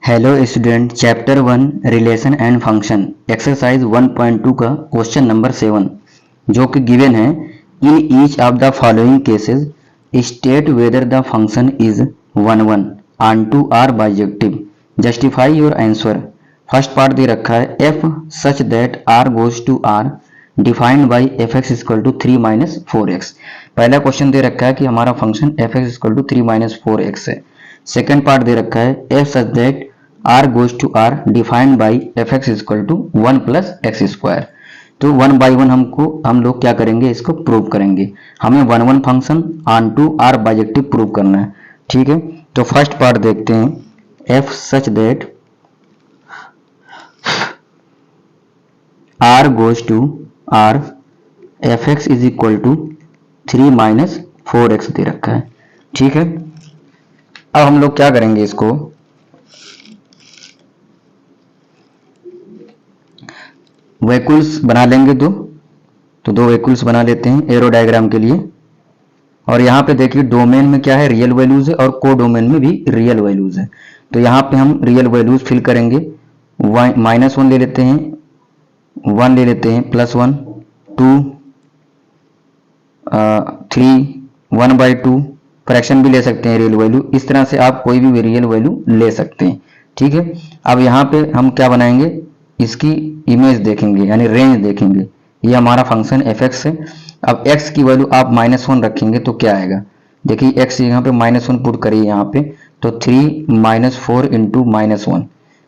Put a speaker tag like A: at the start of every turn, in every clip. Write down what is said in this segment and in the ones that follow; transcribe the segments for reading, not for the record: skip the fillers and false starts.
A: Hello student, chapter 1 relation and function exercise 1.2 का question number 7 जो कि गिवन है। In each of the following cases state whether the function is 1 onto are bijective, justify your answer. First part दे रखा है f such that R goes to R defined by f x equal to 3 minus 4x। पहला question दे रखा है कि हमारा function f x equal to 3 minus 4x है। सेकेंड पार्ट दे रखा है f such that r goes to r defined by f x equal to 1 plus x square. तो 1 बाई 1 हम लोग क्या करेंगे, इसको प्रूव करेंगे। हमें 1 function onto are bijective prove करना है। ठीक है, तो फर्स्ट पार्ट देखते हैं f such that r goes to r f x is equal to 3 minus 4x दे रखा है। ठीक है, अब हम लोग क्या करेंगे, इसको वैक्यूल्स बना लेंगे। तो दो वैक्यूल्स बना लेते हैं एरो डायग्राम के लिए। और यहाँ पे देखिए डोमेन में क्या है, रियल वैल्यूज है, और को डोमेन में भी रियल वैल्यूज है। तो यहाँ पे हम रियल वैल्यूज फिल करेंगे। -1 ले लेते हैं, 1 ले लेते हैं, +1, 2, 3, 1/2। फ्रैक्शन भी ले सकते हैं रियल वैल्यू। इस तरह से आप कोई भी रियल वैल्यू ले सकते हैं। ठीक है, अब यहाँ पे हम क्या बनाएंगे, इसकी इमेज देखेंगे यानी रेंज देखेंगे। ये हमारा फंक्शन एफ एक्स है। अब x की वैल्यू आप -1 रखेंगे तो क्या आएगा, देखिए x यहाँ पे -1 पुट करिए यहाँ पे, तो 3 - 4 इंटू -1,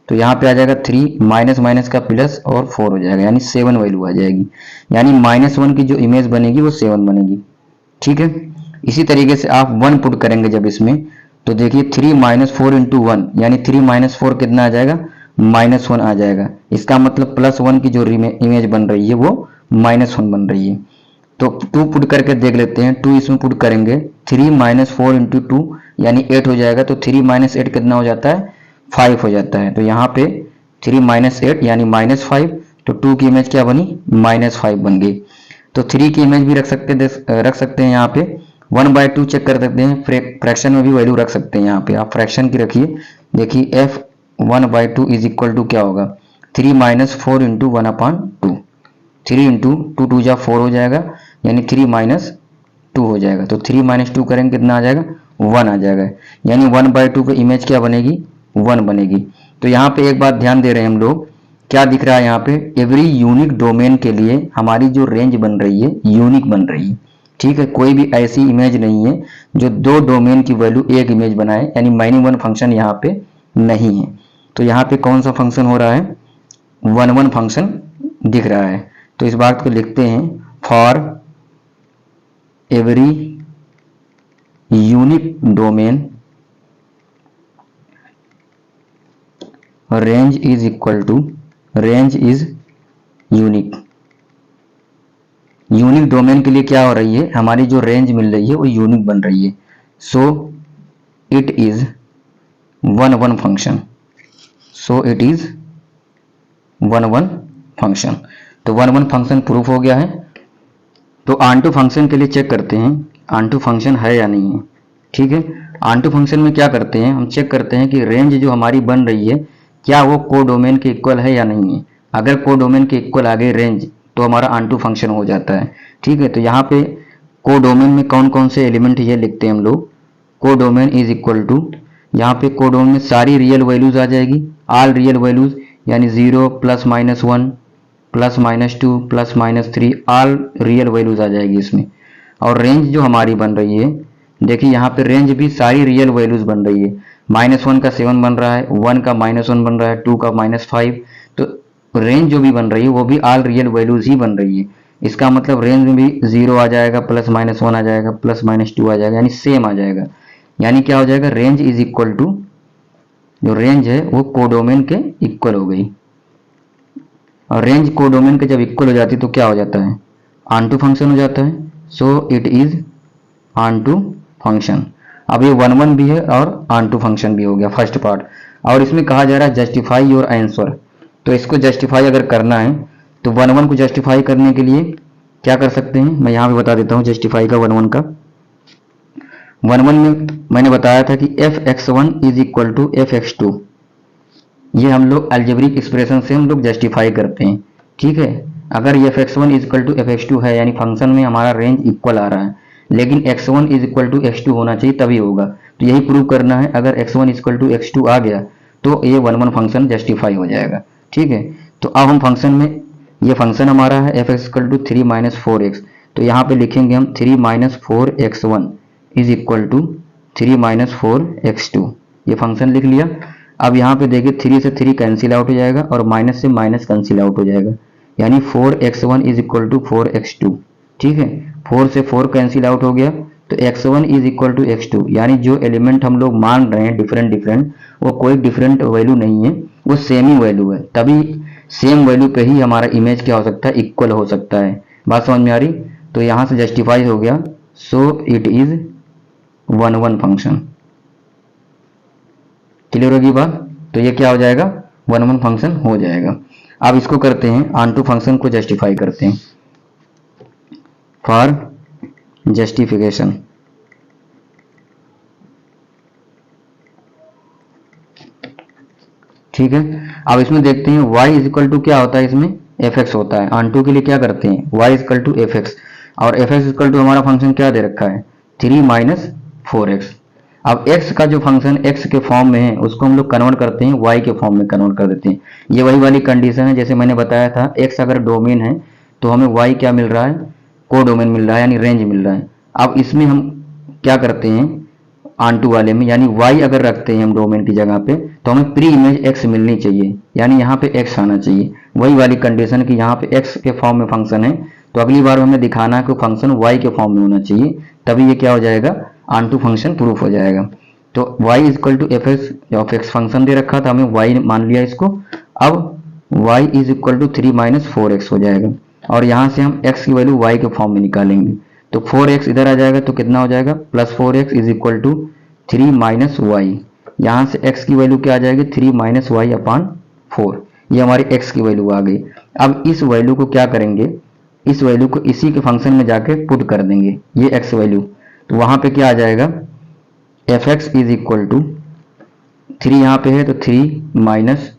A: तो यहाँ पे आ जाएगा 3 माइनस का प्लस और 4 हो जाएगा, यानी 7 वैल्यू आ जाएगी। यानी -1 की जो इमेज बनेगी वो 7 बनेगी। ठीक है, इसी तरीके से आप 1 पुट करेंगे जब इसमें, तो देखिए 3 - 4 इंटू 1 यानी 3 - 4 कितना आ जाएगा, -1 आ जाएगा। इसका मतलब +1 की जो इमेज बन रही है वो -1 बन रही है। तो 2 पुट करके देख लेते हैं। 2 इसमें पुट करेंगे, 3 - 4 इंटू 2 यानी 8 हो जाएगा। तो 3 - 8 कितना हो जाता है, 5 हो जाता है। तो यहाँ पे 3 - 8 यानी -5, तो 2 की इमेज क्या बनी, -5 बन गई। तो 3 की इमेज भी रख सकते हैं यहाँ पे। 1/2 चेक कर सकते हैं, फ्रैक्शन में भी वैल्यू रख सकते हैं। यहाँ पे आप फ्रैक्शन की रखिए, देखिए एफ 1/2 इज इक्वल टू क्या होगा, 3 - 4 इंटू 1/2। 3 इंटू 2 2 जा 4 हो जाएगा, यानी 3 - 2 हो जाएगा। तो 3 - 2 करेंगे कितना आ जाएगा, 1 आ जाएगा। यानी 1/2 पे इमेज क्या बनेगी, 1 बनेगी। तो यहाँ पे एक बात ध्यान दे रहे हैं हम लोग, क्या दिख रहा है यहाँ पे, एवरी यूनिक डोमेन के लिए हमारी जो रेंज बन रही है यूनिक बन रही है। ठीक है, कोई भी ऐसी इमेज नहीं है जो 2 डोमेन की वैल्यू एक इमेज बनाए, यानी माइनिंग 1 फंक्शन यहाँ पे नहीं है। तो यहाँ पे कौन सा फंक्शन हो रहा है, 1 फंक्शन दिख रहा है। तो इस बात को लिखते हैं, for every unique domain range is equal to, range is unique. Unique domain के लिए क्या हो रही है, हमारी जो रेंज मिल रही है वो यूनिक बन रही है। So it is 1 function, so it is 1 function. तो 1 फंक्शन प्रूफ हो गया है। तो ऑन2 फंक्शन के लिए चेक करते हैं ऑन2 फंक्शन है या नहीं है। ठीक है, ऑन2 फंक्शन में क्या करते हैं, हम चेक करते हैं कि रेंज जो हमारी बन रही है क्या वो को डोमेन के इक्वल है या नहीं है। अगर को डोमेन के इक्वल आ गई रेंज तो हमारा ऑन2 फंक्शन हो जाता है। ठीक है, तो यहाँ पे को डोमेन में कौन कौन से एलिमेंट ये लिखते हैं हम लोग, को डोमेन इज इक्वल टू, यहाँ पे को डोमेन में सारी रियल वैल्यूज आ जाएगी, ऑल रियल वैल्यूज, यानी 0 +-1 +-2 +-3 ऑल रियल वैल्यूज आ जाएगी इसमें। और रेंज जो हमारी बन रही है, देखिए यहाँ पे रेंज भी सारी रियल वैल्यूज बन रही है। -1 का 7 बन रहा है, 1 का -1 बन रहा है, 2 का -5। तो रेंज जो भी बन रही है वो भी ऑल रियल वैल्यूज ही बन रही है। इसका मतलब रेंज में भी 0 आ जाएगा, +-1 आ जाएगा, +-2 आ जाएगा, यानी सेम आ जाएगा। यानी क्या हो जाएगा, रेंज इज इक्वल टू, जो रेंज है वो कोडोमेन के इक्वल हो गई। और रेंज कोडोमेन के जब इक्वल हो जाती है तो क्या हो जाता है, ऑन2 फंक्शन हो जाता है। So it is onto function. अब ये 1 भी है और ऑन2 फंक्शन भी हो गया फर्स्ट पार्ट। और इसमें कहा जा रहा है जस्टिफाई योर आंसर। तो इसको जस्टिफाई अगर करना है तो 1 को जस्टिफाई करने के लिए क्या कर सकते हैं, मैं यहाँ पे बता देता हूँ जस्टिफाई का 1 का। 1 में मैंने बताया था कि f(x1) is equal to f(x2), ये हम लोग अलजेब्रिक एक्सप्रेशन से हम लोग जस्टिफाई करते हैं, ठीक है। अगर ये fx1 is equal to fx2 है, यानी फंक्शन में हमारा रेंज इक्वल आ रहा है, लेकिन x1 is equal to x2 होना चाहिए तभी होगा। तो यही प्रूव करना है। अगर x1 is equal to x2 आ गया तो ये 1 1 फंक्शन जस्टिफाई हो जाएगा, ठीक है। तो अब हम फंक्शन में, ये फंक्शन हमारा है fx equal to 3 minus 4x, तो यहाँ पे लिखेंगे हम 3 minus 4x1 is equal to 3 minus 4x2, ये फंक्शन लिख लिया। अब यहाँ पे देखिए 3 से 3 कैंसिल आउट हो जाएगा और माइनस से माइनस कैंसिल आउट हो जाएगा, यानी 4x1 is equal to 4x2, ठीक है। 4 से 4 कैंसिल आउट हो गया तो x1 is equal to x2, यानी जो एलिमेंट हम लोग मान रहे हैं डिफरेंट वो कोई डिफरेंट वैल्यू नहीं है, वो सेम ही वैल्यू है, तभी सेम वैल्यू पे ही हमारा इमेज क्या हो सकता है, इक्वल हो सकता है। बात समझ में आ रही? तो यहाँ से जस्टिफाई हो गया, सो इट इज 1 1 फंक्शन। क्लियर होगी बात? तो ये क्या हो जाएगा, 1 1 फंक्शन हो जाएगा। अब इसको करते हैं, ऑनटू फंक्शन को जस्टिफाई करते हैं। फॉर जस्टिफिकेशन, ठीक है। अब इसमें देखते हैं y इज इक्वल टू क्या होता है, इसमें fx होता है। ऑनटू के लिए क्या करते हैं, y is equal to fx, और fx इज इक्वल टू हमारा फंक्शन क्या दे रखा है, 3 माइनस 4x। अब x का जो फंक्शन x के फॉर्म में है उसको हम लोग कन्वर्ट करते हैं y के फॉर्म में कन्वर्ट कर देते हैं। ये वही वाली कंडीशन है जैसे मैंने बताया था, x अगर डोमेन है तो हमें y क्या मिल रहा है, को डोमेन मिल रहा है, यानी रेंज मिल रहा है। अब इसमें हम क्या करते हैं, ऑनटू वाले में, यानी y अगर रखते हैं हम डोमेन की जगह पे तो हमें प्री इमेज x मिलनी चाहिए, यानी यहाँ पे x आना चाहिए। वही वाली कंडीशन कि यहाँ पे x के फॉर्म में फंक्शन है, तो अगली बार हमें दिखाना है कि फंक्शन y के फॉर्म में होना चाहिए, तभी ये क्या हो जाएगा, ऑनटू फंक्शन प्रूफ हो जाएगा। तो y is equal to f x function दे रखा था, हमें y मान लिया इसको। अब y is equal to 3 minus 4x हो जाएगा, और यहाँ से हम x की वैल्यू y के फॉर्म में निकालेंगे, तो 4x इधर आ जाएगा तो कितना हो जाएगा, plus 4x is equal to 3 minus y. यहाँ से x की वैल्यू क्या आ जाएगी, 3 माइनस वाई अपान 4, ये हमारी x की वैल्यू आ गई। अब इस वैल्यू को क्या करेंगे, इस वैल्यू को इसी के फंक्शन में जाके पुट कर देंगे, ये x वैल्यू, तो वहां पे क्या आ जाएगा, f x is equal to 3 यहाँ पे है तो 3 minus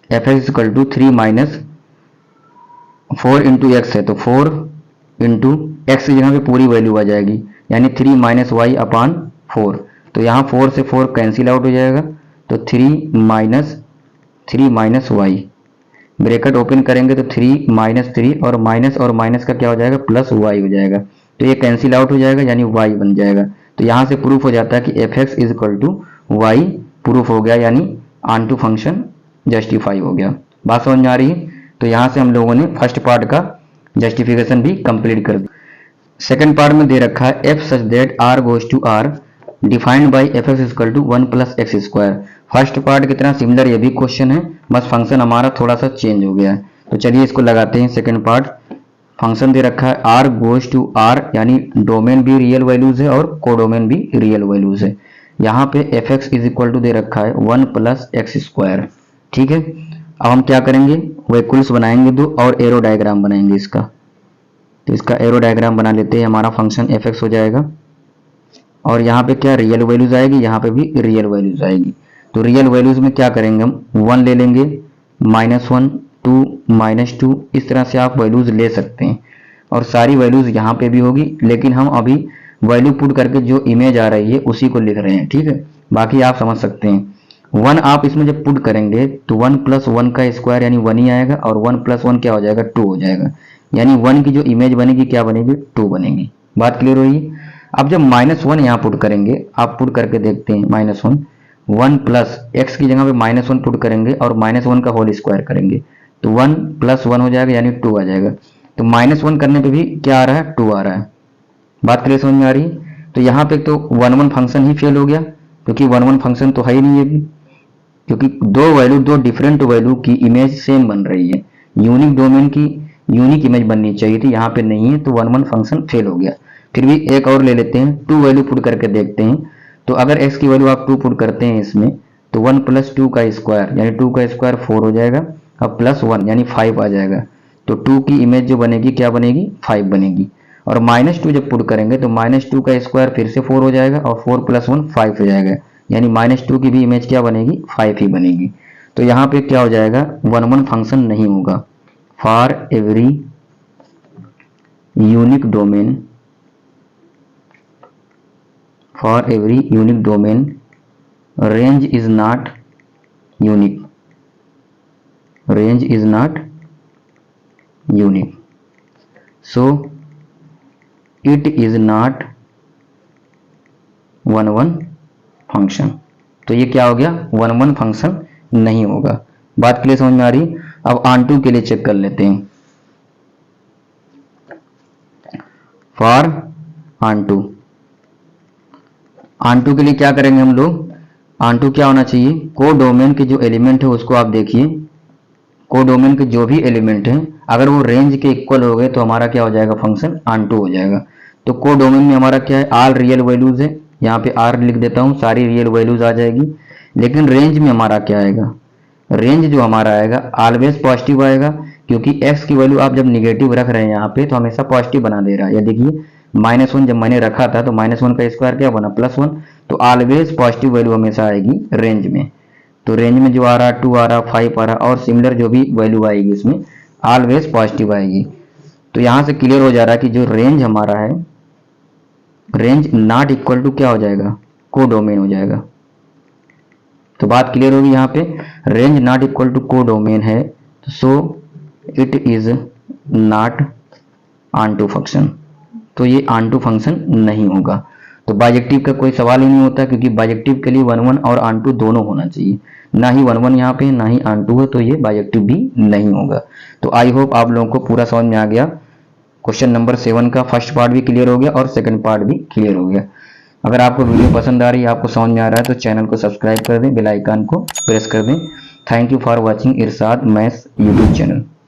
A: f x equal to 3 minus 4 into x है तो 4 इंटू एक्स की जगह पे पूरी वैल्यू आ जाएगी, यानी 3 माइनस वाई अपान 4। तो यहाँ 4 से 4 कैंसिल आउट हो जाएगा, तो 3 माइनस वाई, ब्रैकेट ओपन करेंगे तो 3 माइनस 3 और माइनस का क्या हो जाएगा, प्लस वाई हो जाएगा, तो ये कैंसिल आउट हो जाएगा, यानी वाई बन जाएगा। तो यहाँ से प्रूफ हो जाता है कि f x is equal to y proof हो गया, यानी ऑनटू फंक्शन जस्टिफाई हो गया। बात समझ में आ रही है? तो यहाँ से हम लोगों ने फर्स्ट पार्ट का जस्टिफिकेशन भी कंप्लीट कर दिया। सेकंड पार्ट में दे रखा है f such that R goes to R defined by f x equal to 1 plus x square. First part की तरह सिमिलर ये भी क्वेश्चन है, बस फंक्शन हमारा थोड़ा सा चेंज हो गया है। तो चलिए इसको लगाते हैं। सेकंड पार्ट, फंक्शन दे रखा है आर गोज टू आर, यानी डोमेन भी रियल वैल्यूज है और कोडोमेन भी रियल वैल्यूज है। यहाँ पे f x is equal to दे रखा है 1 प्लस एक्स स्क्वायर, ठीक है। अब हम क्या करेंगे, वैक्यूल्स बनाएंगे दो और एरो डायग्राम बनाएंगे इसका। तो इसका एरो डायग्राम बना लेते हैं, हमारा फंक्शन एफ एक्स हो जाएगा, और यहाँ पे क्या रियल वैल्यूज आएगी, यहाँ पे भी रियल वैल्यूज आएगी। तो रियल वैल्यूज में क्या करेंगे, हम 1 ले लेंगे, -1, 2, -2, इस तरह से आप वैल्यूज ले सकते हैं, और सारी वैल्यूज यहाँ पे भी होगी, लेकिन हम अभी वैल्यू पुट करके जो इमेज आ रही है उसी को लिख रहे हैं, ठीक है। बाकी आप समझ सकते हैं। 1 आप इसमें जब पुट करेंगे तो 1 प्लस 1 का स्क्वायर यानी 1 ही आएगा, और 1 प्लस 1 क्या हो जाएगा, 2 हो जाएगा, यानी 1 की जो इमेज बनेगी क्या बनेगी, 2 बनेगी। बात क्लियर हुई? अब जब -1 यहाँ पुट करेंगे, आप पुट करके देखते हैं, -1, 1 प्लस एक्स की जगह पे -1 पुट करेंगे और -1 का होल स्क्वायर करेंगे, तो 1 प्लस 1 हो जाएगा, यानी 2 आ जाएगा। तो -1 करने पे भी क्या आ रहा है, 2 आ रहा है। बात क्लियर समझ में आ रही है? तो यहाँ पे तो 1 1 फंक्शन ही फेल हो गया, क्योंकि 1 1 फंक्शन तो है ही नहीं है भी, क्योंकि दो डिफरेंट वैल्यू की इमेज सेम बन रही है। यूनिक डोमेन की यूनिक इमेज बननी चाहिए थी, यहाँ पे नहीं है, तो 1 1 फंक्शन फेल हो गया। फिर भी एक और ले लेते हैं, 2 वैल्यू पुट करके देखते हैं। तो अगर x की वैल्यू आप 2 पुट करते हैं इसमें, तो 1 प्लस 2 का स्क्वायर यानी 2 का स्क्वायर 4 हो जाएगा, और प्लस 1 यानी 5 आ जाएगा। तो 2 की इमेज जो बनेगी क्या बनेगी, 5 बनेगी। और -2 जब पुट करेंगे तो -2 का स्क्वायर फिर से 4 हो जाएगा, और 4 प्लस 1 5 हो जाएगा, यानी -2 की भी इमेज क्या बनेगी, 5 ही बनेगी। तो यहाँ पे क्या हो जाएगा, 1 1 फंक्शन नहीं होगा। For every unique domain, for every unique domain range is not unique, range is not unique, so it is not 1 1 function. तो ये क्या हो गया, 1 1 फंक्शन नहीं होगा। बात क्लियर समझ में आ रही। अब ऑन2 के लिए चेक कर लेते हैं। फॉर ऑन2, ऑन2 के लिए क्या करेंगे हम लोग, ऑन2 क्या होना चाहिए, कोडोमेन के जो एलिमेंट है उसको आप देखिए, कोडोमेन के जो भी एलिमेंट हैं अगर वो रेंज के इक्वल हो गए तो हमारा क्या हो जाएगा, फंक्शन ऑन2 हो जाएगा। तो कोडोमेन में हमारा क्या है, ऑल रियल वैल्यूज है, यहाँ पे आर लिख देता हूँ, सारी रियल वैल्यूज आ जाएगी। लेकिन रेंज में हमारा क्या आएगा, रेंज जो हमारा आएगा ऑलवेज पॉजिटिव आएगा, क्योंकि x की वैल्यू आप जब निगेटिव रख रहे हैं यहाँ पे तो हमेशा पॉजिटिव बना दे रहा है। या देखिए -1 जब मैंने रखा था तो -1 का स्क्वायर क्या बना, +1। तो ऑलवेज पॉजिटिव वैल्यू हमेशा आएगी रेंज में। तो रेंज में जो आ रहा 2 आ रहा 5 आ रहा और सिमिलर जो भी वैल्यू आएगी इसमें ऑलवेज पॉजिटिव आएगी। तो यहाँ से क्लियर हो जा रहा है कि जो रेंज हमारा है, रेंज नॉट इक्वल टू क्या हो जाएगा, कोडोमेन हो जाएगा। तो बात क्लियर होगी यहाँ पे, range not equal to codomain है, so it is not onto function. तो ये ऑन2 फंक्शन नहीं होगा। तो बाइजेक्टिव का कोई सवाल ही नहीं होता, क्योंकि बाइजेक्टिव के लिए 1 1 और ऑन2 दोनों होना चाहिए, ना ही 1 1 यहाँ पे ना ही ऑन2 है, तो ये बाइजेक्टिव भी नहीं होगा। तो आई होप आप लोगों को पूरा समझ में आ गया। क्वेश्चन नंबर 7 का फर्स्ट पार्ट भी क्लियर हो गया और सेकंड पार्ट भी क्लियर हो गया। अगर आपको वीडियो पसंद आ रही है, आपको समझ में आ रहा है, तो चैनल को सब्सक्राइब कर दें, बेल आइकन को प्रेस कर दें। Thank you for watching Irshad maths YouTube channel.